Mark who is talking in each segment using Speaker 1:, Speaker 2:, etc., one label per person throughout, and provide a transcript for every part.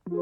Speaker 1: The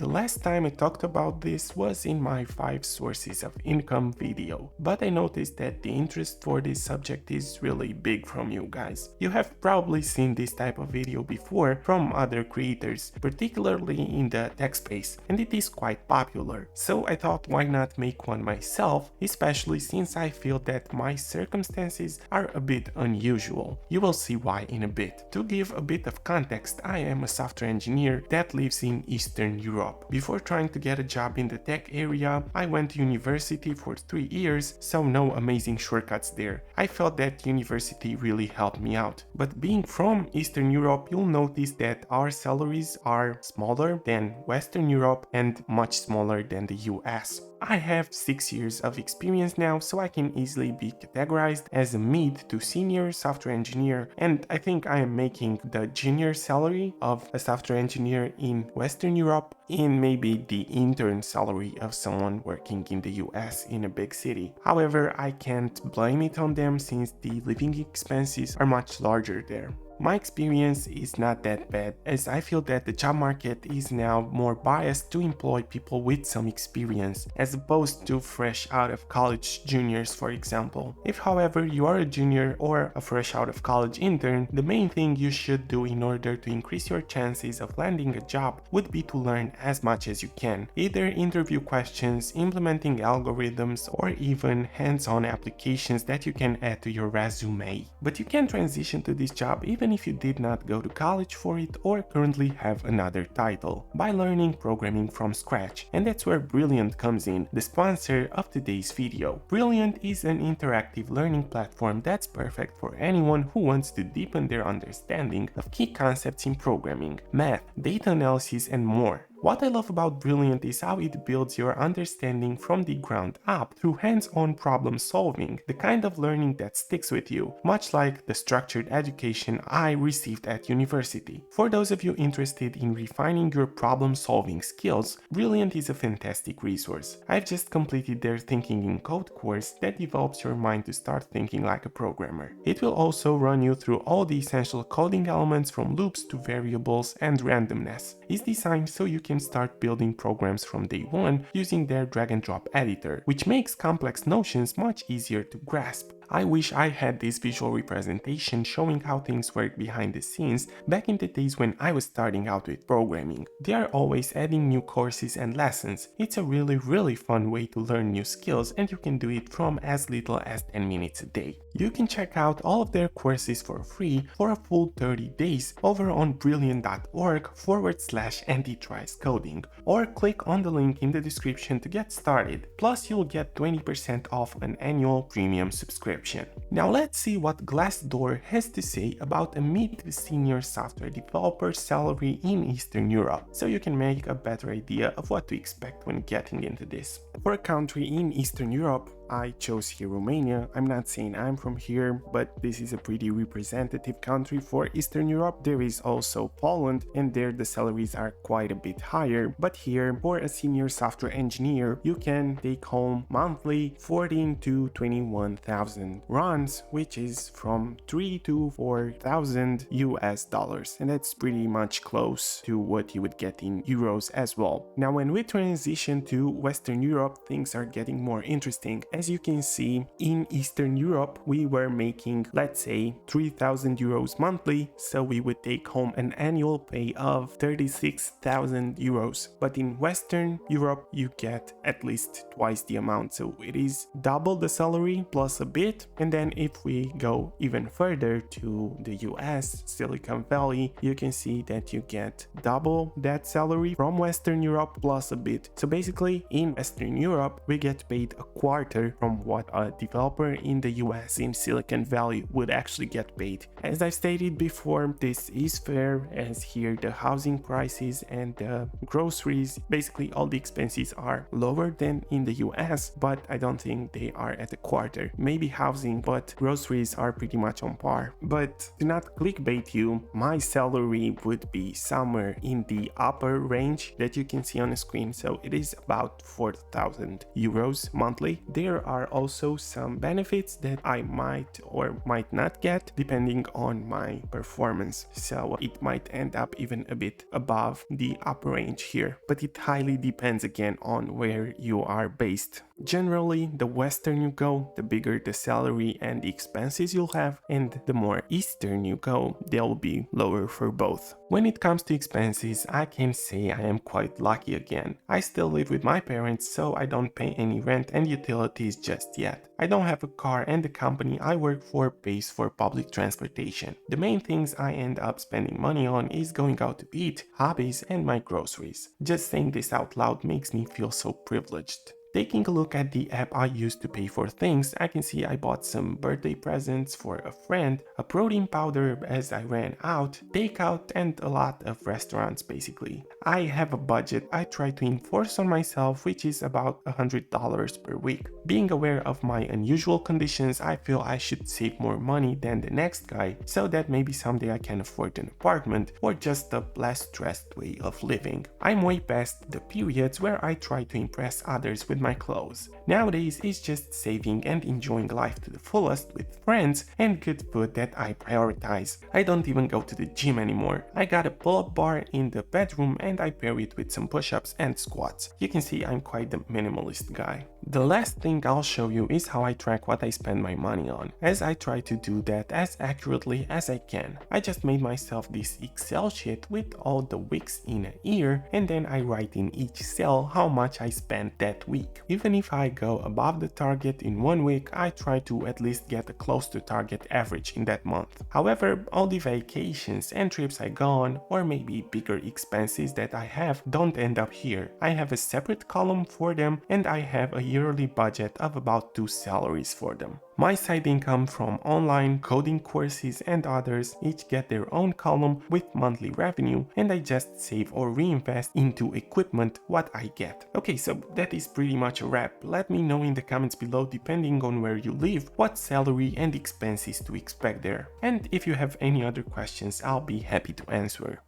Speaker 1: last time I talked about this was in my 5 sources of income video, but I noticed that the interest for this subject is really big from you guys. You have probably seen this type of video before from other creators, particularly in the tech space, and it is quite popular. So I thought, why not make one myself, especially since I feel that my circumstances are a bit unusual. You will see why in a bit. To give a bit of context, I am a software engineer that lives in Eastern Europe. Before trying to get a job in the tech area, I went to university for 3 years, so no amazing shortcuts there. I felt that university really helped me out. But being from Eastern Europe, you'll notice that our salaries are smaller than Western Europe and much smaller than the US. I have 6 years of experience now, so I can easily be categorized as a mid to senior software engineer, and I think I am making the junior salary of a software engineer in Western Europe in maybe the intern salary of someone working in the US in a big city. However, I can't blame it on them since the living expenses are much larger there. My experience is not that bad, as I feel that the job market is now more biased to employ people with some experience, as opposed to fresh out of college juniors, for example. If however you are a junior or a fresh out of college intern, the main thing you should do in order to increase your chances of landing a job would be to learn as much as you can, either interview questions, implementing algorithms, or even hands-on applications that you can add to your resume. But you can transition to this job even if you did not go to college for it or currently have another title, by learning programming from scratch. And that's where Brilliant comes in, the sponsor of today's video. Brilliant is an interactive learning platform that's perfect for anyone who wants to deepen their understanding of key concepts in programming, math, data analysis, and more. What I love about Brilliant is how it builds your understanding from the ground up through hands-on problem solving, the kind of learning that sticks with you, much like the structured education I received at university. For those of you interested in refining your problem solving skills, Brilliant is a fantastic resource. I've just completed their Thinking in Code course that develops your mind to start thinking like a programmer. It will also run you through all the essential coding elements from loops to variables and randomness. It's designed so you can start building programs from day one using their drag and drop editor, which makes complex notions much easier to grasp. I wish I had this visual representation showing how things work behind the scenes back in the days when I was starting out with programming. They are always adding new courses and lessons. It's a really fun way to learn new skills, and you can do it from as little as 10 minutes a day. You can check out all of their courses for free for a full 30 days over on brilliant.org/anti-trice coding, or click on the link in the description to get started. Plus you'll get 20% off an annual premium subscription. Now let's see what Glassdoor has to say about a mid to senior software developer salary in Eastern Europe, so you can make a better idea of what to expect when getting into this. For a country in Eastern Europe, I chose here Romania. I'm not saying I'm from here, but this is a pretty representative country for Eastern Europe. There is also Poland, and there the salaries are quite a bit higher. But here, for a senior software engineer, you can take home monthly 14 to 21,000 rands, which is from 3 to 4,000 US dollars. And that's pretty much close to what you would get in euros as well. Now, when we transition to Western Europe, things are getting more interesting. As you can see, in Eastern Europe, we were making, let's say, 3,000 euros monthly, so we would take home an annual pay of 36,000 euros. But in Western Europe, you get at least twice the amount, so it is double the salary plus a bit. And then if we go even further to the US, Silicon Valley, you can see that you get double that salary from Western Europe plus a bit. So basically, in Western Europe, we get paid a quarter higher from what a developer in the US in Silicon Valley would actually get paid. As I stated before, this is fair, as here the housing prices and the groceries, basically all the expenses are lower than in the US, but I don't think they are at a quarter. Maybe housing, but groceries are pretty much on par. But to not clickbait you, my salary would be somewhere in the upper range that you can see on the screen, so it is about 4,000 euros monthly. There are also some benefits that I might or might not get depending on my performance, so it might end up even a bit above the upper range here, but it highly depends again on where you are based. Generally, the western you go, the bigger the salary and the expenses you'll have, and the more eastern you go, they'll be lower for both. When it comes to expenses, I can say I am quite lucky again. I still live with my parents, so I don't pay any rent and utilities just yet. I don't have a car, and the company I work for pays for public transportation. The main things I end up spending money on is going out to eat, hobbies, and my groceries. Just saying this out loud makes me feel so privileged. Taking a look at the app I use to pay for things, I can see I bought some birthday presents for a friend, a protein powder as I ran out, takeout, and a lot of restaurants basically. I have a budget I try to enforce on myself, which is about $100 per week. Being aware of my unusual conditions, I feel I should save more money than the next guy, so that maybe someday I can afford an apartment or just a less stressed way of living. I'm way past the periods where I try to impress others with my clothes. Nowadays it's just saving and enjoying life to the fullest with friends and good food that I prioritize. I don't even go to the gym anymore. I got a pull-up bar in the bedroom and I pair it with some push-ups and squats. You can see I'm quite the minimalist guy. The last thing I'll show you is how I track what I spend my money on, as I try to do that as accurately as I can. I just made myself this Excel sheet with all the weeks in a year, and then I write in each cell how much I spent that week. Even if I go above the target in one week, I try to at least get a close to target average in that month. However, all the vacations and trips I go on, or maybe bigger expenses that I have, don't end up here. I have a separate column for them, and I have a yearly budget of about 2 salaries for them. My side income from online coding courses and others each get their own column with monthly revenue, and I just save or reinvest into equipment what I get. Okay, so that is pretty much a wrap. Let me know in the comments below, depending on where you live, what salary and expenses to expect there. And if you have any other questions, I'll be happy to answer.